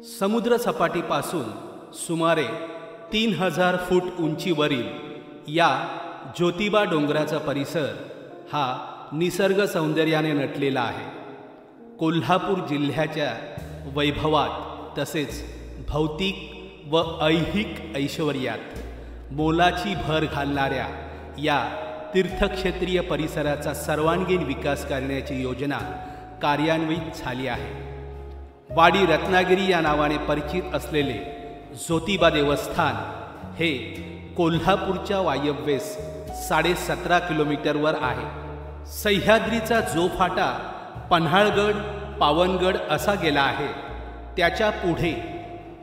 समुद्र सपाटीपासून सुमारे 3000 फूट उंचीवरील या ज्योतिबा डोंगराचा परिसर हा निसर्ग सौंदर्याने नटलेला आहे। कोल्हापूर जिल्ह्याच्या वैभवात तसेच भौतिक व ऐहिक ऐश्वर्यात मोलाची भर घालणाऱ्या या तीर्थक्षेत्रीय परिसराचा सर्वांगीण विकास करण्याची योजना कार्यान्वित झाली आहे। वाडी रत्नागिरी या नावाने परिचित असलेले ज्योतिबा देवस्थान हे कोल्हापूरच्या वायव्येस 17.5 किलोमीटरवर आहे। सह्याद्रीचा जो फाटा पन्हाळगड पावनगड असा गेला आहे त्याच्या पुढे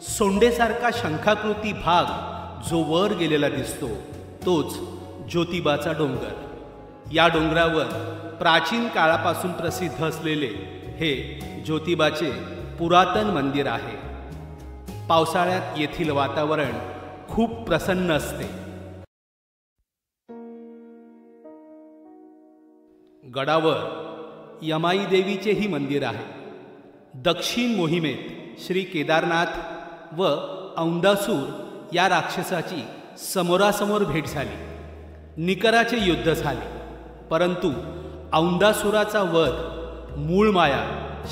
सोंडेसारखा शंखाकृती भाग जो वर गेलेला दिसतो तोच ज्योतिबाचा डोंगर। या डोंगरावर प्राचीन काळापासून प्रसिद्ध असलेले हे ज्योतिबाचे पुरातन मंदिर आहे। पावसाळ्यात येथील वातावरण खूप प्रसन्न असते। गडावर यमाई देवीचेही मंदिर आहे। दक्षिण मोहिमेत श्री केदारनाथ व औंदासूर या राक्षसाची समोरासमोर भेट झाली। निकराचे युद्ध झाले, परंतु औंदासुराचा वध मूळ माया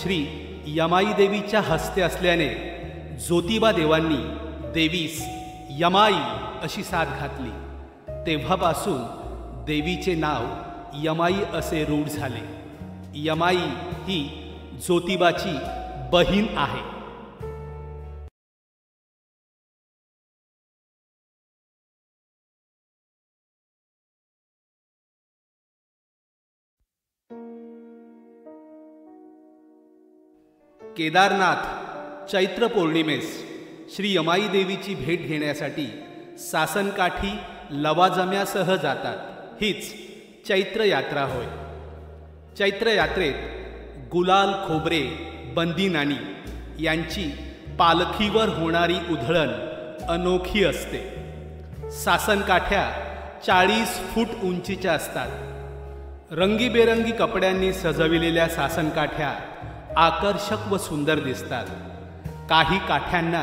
श्री यमाई देवीच्या हस्ते असल्याने ज्योतिबा देवांनी देवीस यमाई अशी साथ घातली। तेव्हापासून देवीचे नाव यमाई असे रूढ झाले। यमाई ही ज्योतिबाची बहीण आहे। केदारनाथ चैत्र पौर्णिमेस श्री यमाई देवीची भेट घेण्यासाठी सासनकाठी लवाजम्यासह जातात। हीच चैत्र यात्रा होय। चैत्र यात्रेत गुलाल खोबरे बंदी नाणी यांची पालखीवर होणारी उधळण अनोखी असते। सासनकाठ्या 40 फूट उंचीच्या असतात। रंगीबेरंगी कपड्यांनी सजविलेल्या सासनकाठ्या आकर्षक व सुंदर दिसतात। काही काठ्यांना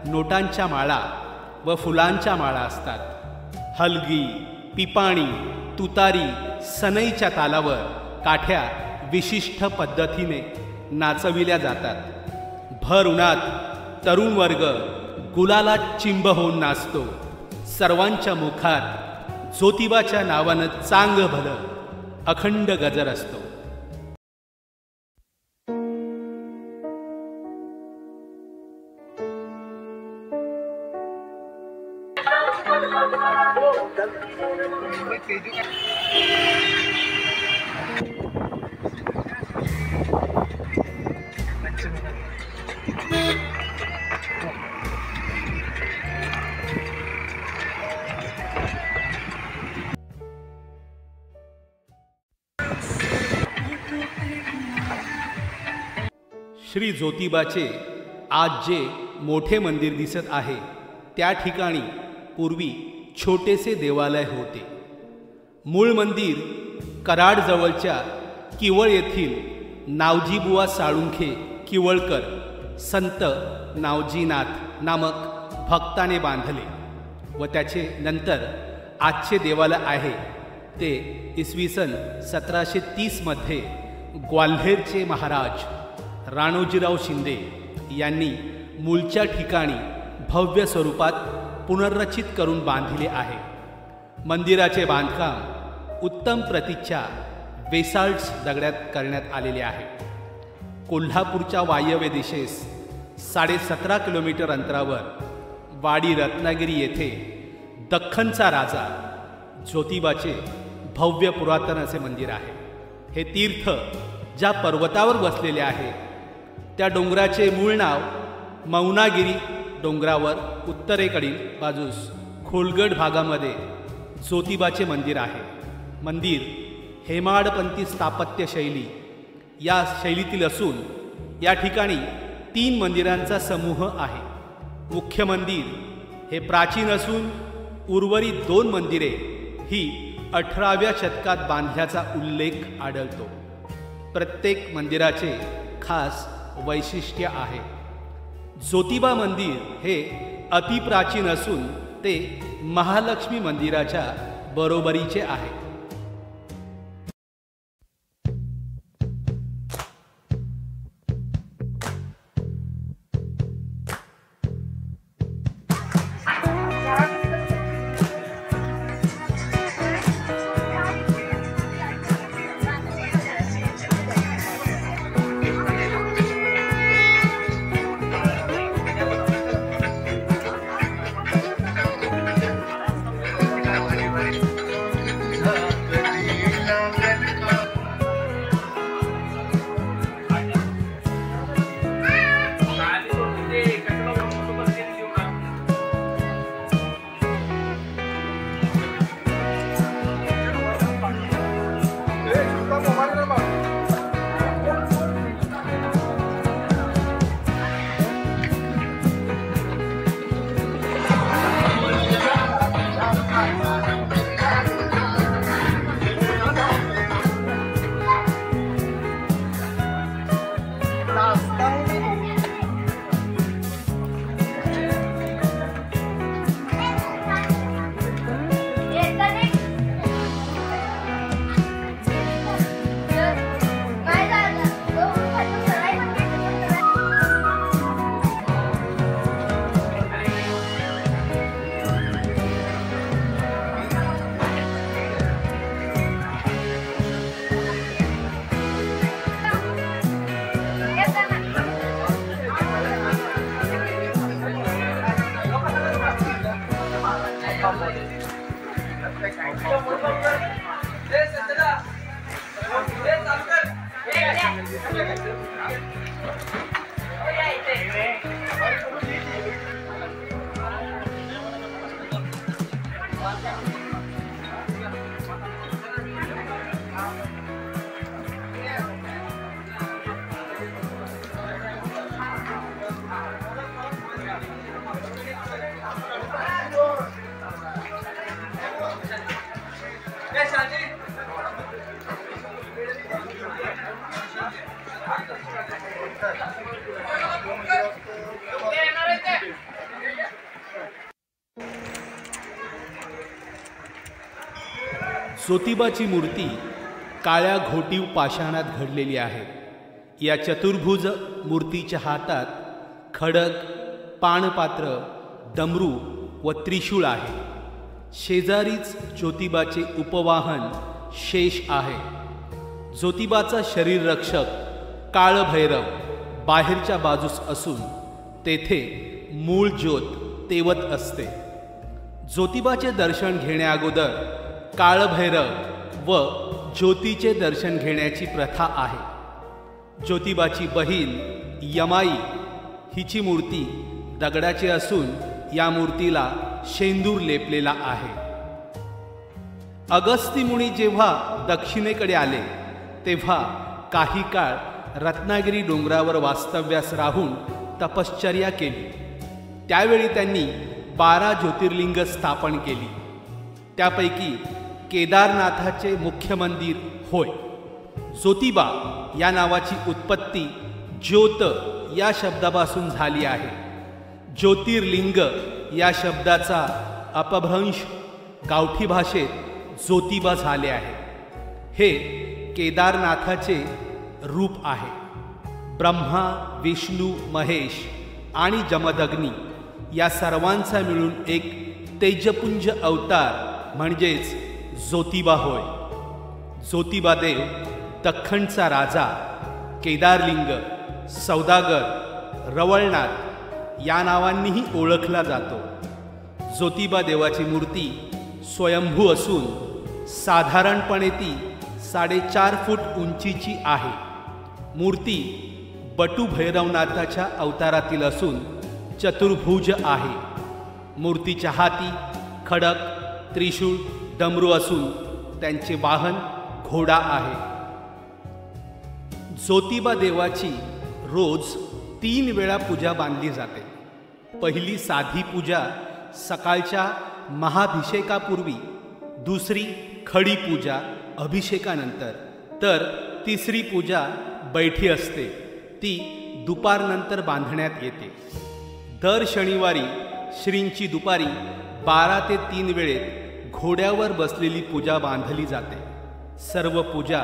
नोटांच्या माळा व फुलांच्या माळा असतात। हलगी पिपाणी तुतारी सनईच्या तालावर काठ्या विशिष्ट पद्धतीने नाचविल्या जातात। भर उन्हात तरुण वर्ग गुलालात चिंब होऊन नाचतो। सर्वांच्या मुखात ज्योतिबाच्या नावानं चांग भलं अखंड गजर असतो। श्री ज्योतिबाचे आज जे मोठे मंदिर दिसत आहे त्या ठिकाणी पूर्वी छोटेसे देवालय होते। मूळ मंदिर कराड जवळच्या किवळ येथील नावजीबुवा साळुंखे किवळकर संत नावजीनाथ नामक भक्ताने बांधले व त्याचे नंतर आजचे देवालय आहे ते इसवी सन 1730 मध्ये ग्वाल्हेरचे महाराज राणोजीराव शिंदे यांनी मूळच्या ठिकाणी भव्य स्वरूपात पुनर्रचित करून बांधले आहे। मंदिराचे बांधकाम उत्तम प्रतीच्या बेसाल्ट्स दगडात करण्यात आलेले आहे। कोल्हापूरच्या वायव्य दिशेस 17.5 किलोमीटर अंतरावर वाडी रत्नागिरी येथे दख्खनचा राजा ज्योतिबाचे भव्य पुरातन असे मंदिर आहे। हे तीर्थ ज्या पर्वतावर बसलेले आहे त्या डोंगराचे मूळ नाव मौनागिरी डोंगरावर उत्तरेकडील बाजूस खोलगड भागामध्ये ज्योतिबाचे मंदिर आहे। मंदिर हेमाडपंथी स्थापत्य शैली या शैलीतील असून या ठिकाणी 3 मंदिरांचा समूह आहे। मुख्य मंदिर हे प्राचीन असून उर्वरित 2 मंदिरे ही 18व्या शतकात बांधल्याचा उल्लेख आढळतो। प्रत्येक मंदिराचे खास वैशिष्ट्य आहे। ज्योतिबा मंदिर हे अतिप्राचीन असून ते महालक्ष्मी मंदिराच्या बरोबरीचे आहे. ज्योतिबाची मूर्ती काळ्या घोटीव पाषाणात घडलेली आहे. या चतुर्भुज मूर्तीच्या हातात खडग, पाणपात्र, डमरू व त्रिशूळ आहे. शेजारीच ज्योतिबाचे उपवाहन शेष आहे. ज्योतिबाचा शरीररक्षक काळभैरव बाहेरच्या बाजूस असून तेथे मूळ ज्योत तेवत असते. ज्योतिबाचे दर्शन घेण्याअगोदर काळभैरव व ज्योतीचे दर्शन घेण्याची प्रथा आहे. ज्योतिबाची बहीण यमाई हिची मूर्ती दगडाची असून या मूर्तीला शेंदूर लेपलेला आहे. अगस्ती मुनी जेव्हा दक्षिणेकडे आले तेव्हा काही काळ रत्नागिरी डोंगरावर वास्तव्यास राहून तपश्चर्या केली. त्यावेळी त्यांनी 12 ज्योतिर्लिंग स्थापन केली. त्यापैकी केदारनाथाचे मुख्य मंदिर होय. ज्योतिबा या नावाची उत्पत्ती ज्योत या शब्दापासून झाली आहे. ज्योतिर्लिंग या शब्दाचा अपभ्रंश गावठी भाषेत ज्योतिबा झाले आहे. हे केदारनाथाचे रूप आहे. ब्रह्मा, विष्णू, महेश आणि जमदग्नी या सर्वांचा मिळून एक तेजपुंज अवतार म्हणजेच ज्योतिबा होय. ज्योतिबा देव दख्खनचा राजा, केदारलिंग, सौदागर, रवळनाथ या नावांनीही ओळखला जातो. ज्योतिबा देवाची मूर्ती स्वयंभू असून साधारणपणे ती 4.5 फूट उंचीची आहे. मूर्ती बटू भैरवनाथाच्या अवतारातील असून चतुर्भुज आहे. मूर्तीच्या हाती खडक, त्रिशूळ, डमरू असून त्यांचे वाहन घोडा आहे. ज्योतिबा देवाची रोज 3 वेळा पूजा बांधली जाते. पहिली साधी पूजा सकाळच्या महाभिषेकापूर्वी, दुसरी खडी पूजा अभिषेकानंतर, तर तिसरी पूजा बैठी असते. ती दुपारनंतर बांधण्यात येते. दर शनिवारी श्रींची दुपारी 12 ते 3 वेळेत घोड्यावर बसलेली पूजा बांधली जाते. सर्व पूजा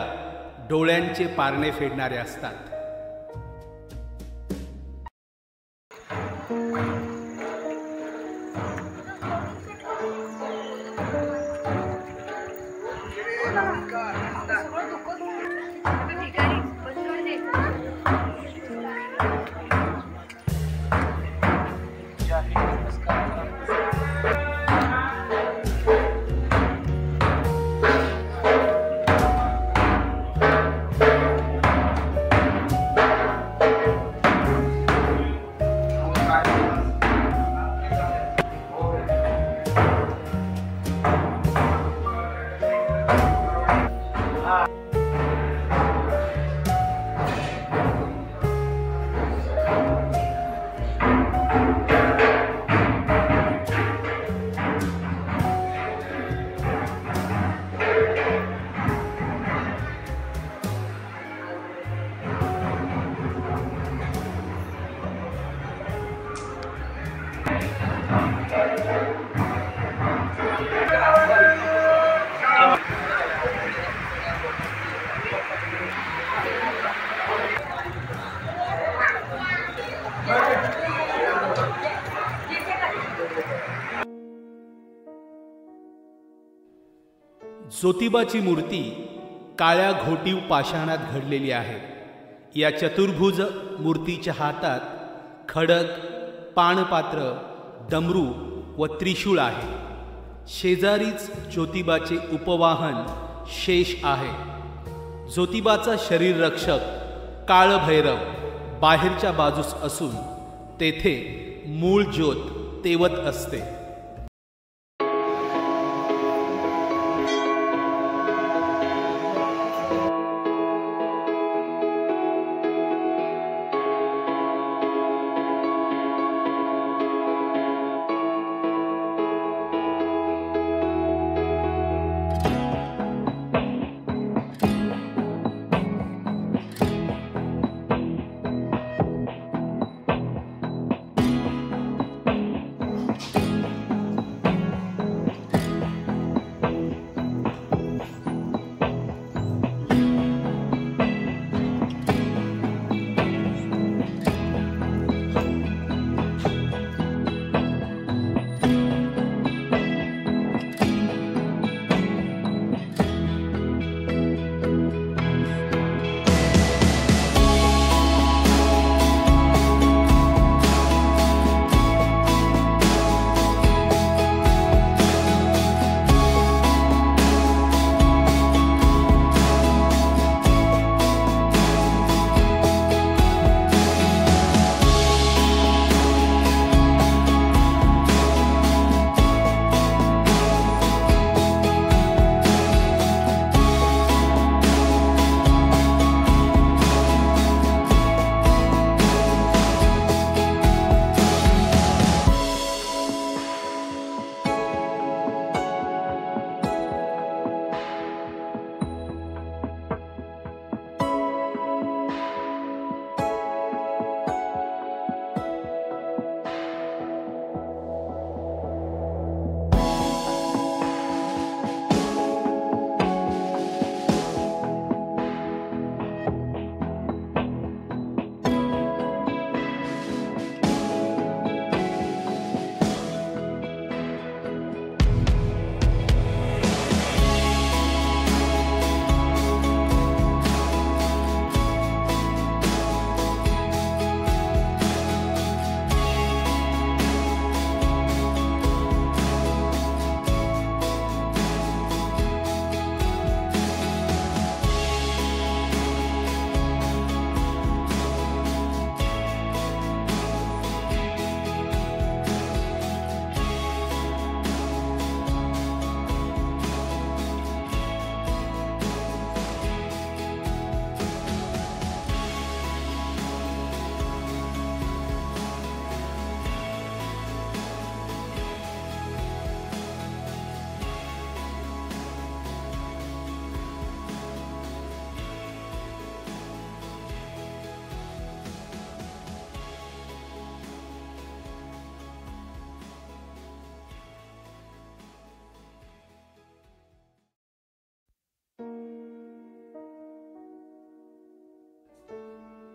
डोळ्यांचे पारणे फेडणारे असतात. ज्योतिबाची मूर्ती काळ्या घोटीव पाषाणात घडलेली आहे. या चतुर्भुज मूर्तीच्या हातात खडग, पाणपात्र, डमरू व त्रिशूळ आहे. शेजारीच ज्योतिबाचे उपवाहन शेष आहे. ज्योतिबाचा शरीररक्षक काळभैरव बाहेरच्या बाजूस असून तेथे मूळ ज्योत तेवत असते.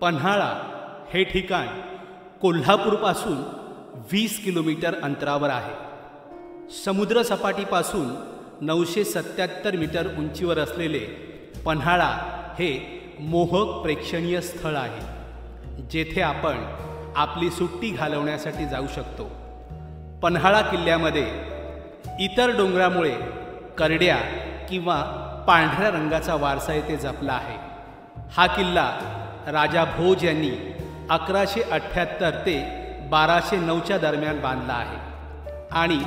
पन्हाळा हे ठिकाण कोल्हापूरपासून 20 किलोमीटर अंतरावर आहे. समुद्रसपाटीपासून 977 मीटर उंचीवर असलेले पन्हाळा हे मोहक प्रेक्षणीय स्थळ आहे, जेथे आपण आपली सुट्टी घालवण्यासाठी जाऊ शकतो. पन्हाळा किल्ल्यामध्ये इतर डोंगरामुळे करड्या किंवा पांढऱ्या रंगाचा वारसा येथे जपला आहे. हा किल्ला राजा भोज यांनी 1178 ते 1209च्या दरम्यान बांधला आहे आणि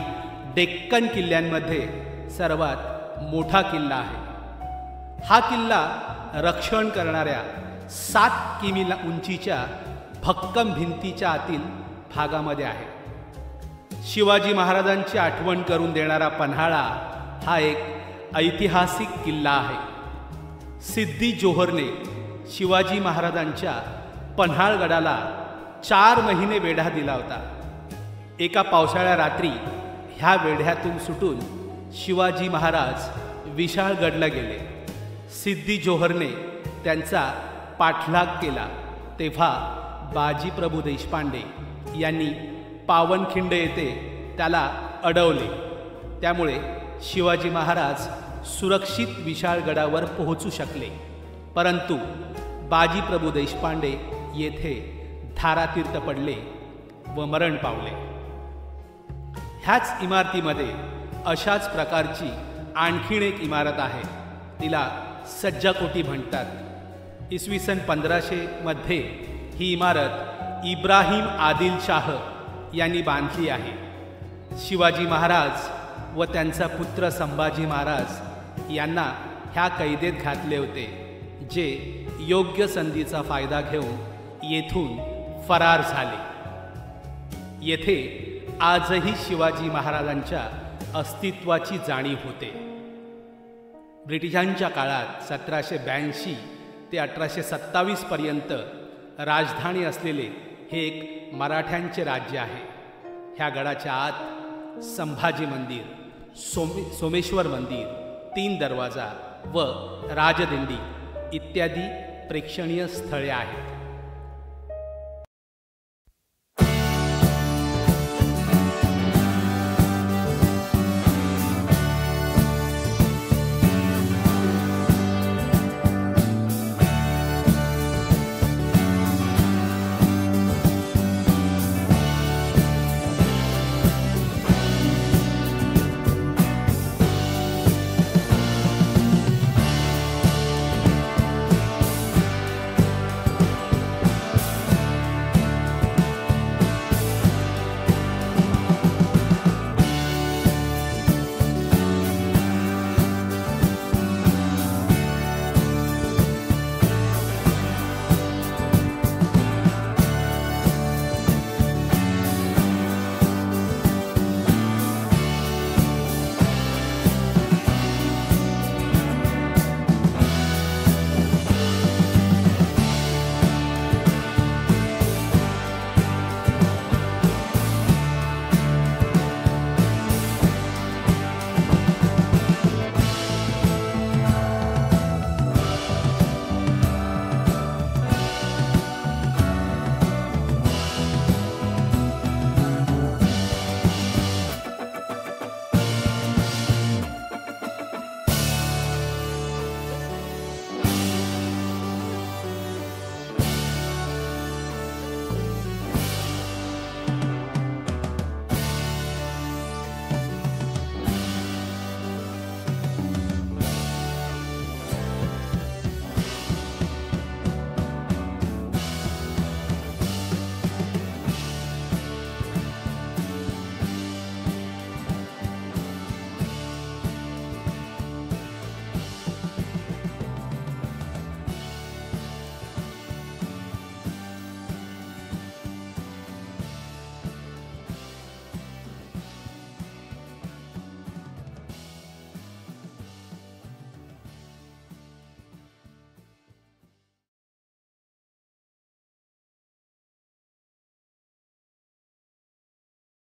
डेक्कन किल्ल्यांमध्ये सर्वात मोठा किल्ला आहे. हा किल्ला रक्षण करणाऱ्या 7 किमी उंचीच्या भक्कम भिंतीच्या आतील भागामध्ये आहे. शिवाजी महाराजांची आठवण करून देणारा पन्हाळा हा एक ऐतिहासिक किल्ला आहे. सिद्दी जोहरने शिवाजी महाराजांच्या पन्हाळगडाला 4 महिने वेढा दिला होता. एका पावसाळ्या रात्री ह्या वेढ्यातून सुटून शिवाजी महाराज विशाळगडला गेले. सिद्दी जोहरने त्यांचा पाठलाग केला तेव्हा बाजीप्रभू देशपांडे यांनी पावनखिंड येथे त्याला अडवले. त्यामुळे शिवाजी महाराज सुरक्षित विशाळगडावर पोहोचू शकले. परंतु बाजीप्रभू देशपांडे येथे धारातीर्थ पडले व मरण पावले. ह्याच इमारतीमध्ये अशाच प्रकारची आणखीन एक इमारत आहे. तिला सज्जाकोटी म्हणतात. इसवी सन 1500 मध्ये ही इमारत इब्राहिम आदिल शाह यांनी बांधली आहे. शिवाजी महाराज व त्यांचा पुत्र संभाजी महाराज यांना ह्या कैदेत घातले होते, जे योग्य संधीचा फायदा घेऊन येथून फरार झाले. येथे आजही शिवाजी महाराजांच्या अस्तित्वाची जाणीव होते. ब्रिटिशांच्या काळात 1782 ते 1827 पर्यंत राजधानी असलेले हे एक मराठ्यांचे राज्य आहे. ह्या गडाच्या आत संभाजी मंदिर, सोमेश्वर मंदिर, 3 दरवाजा व राजदिंडी इत्यादी प्रेक्षणीय स्थळे आहेत.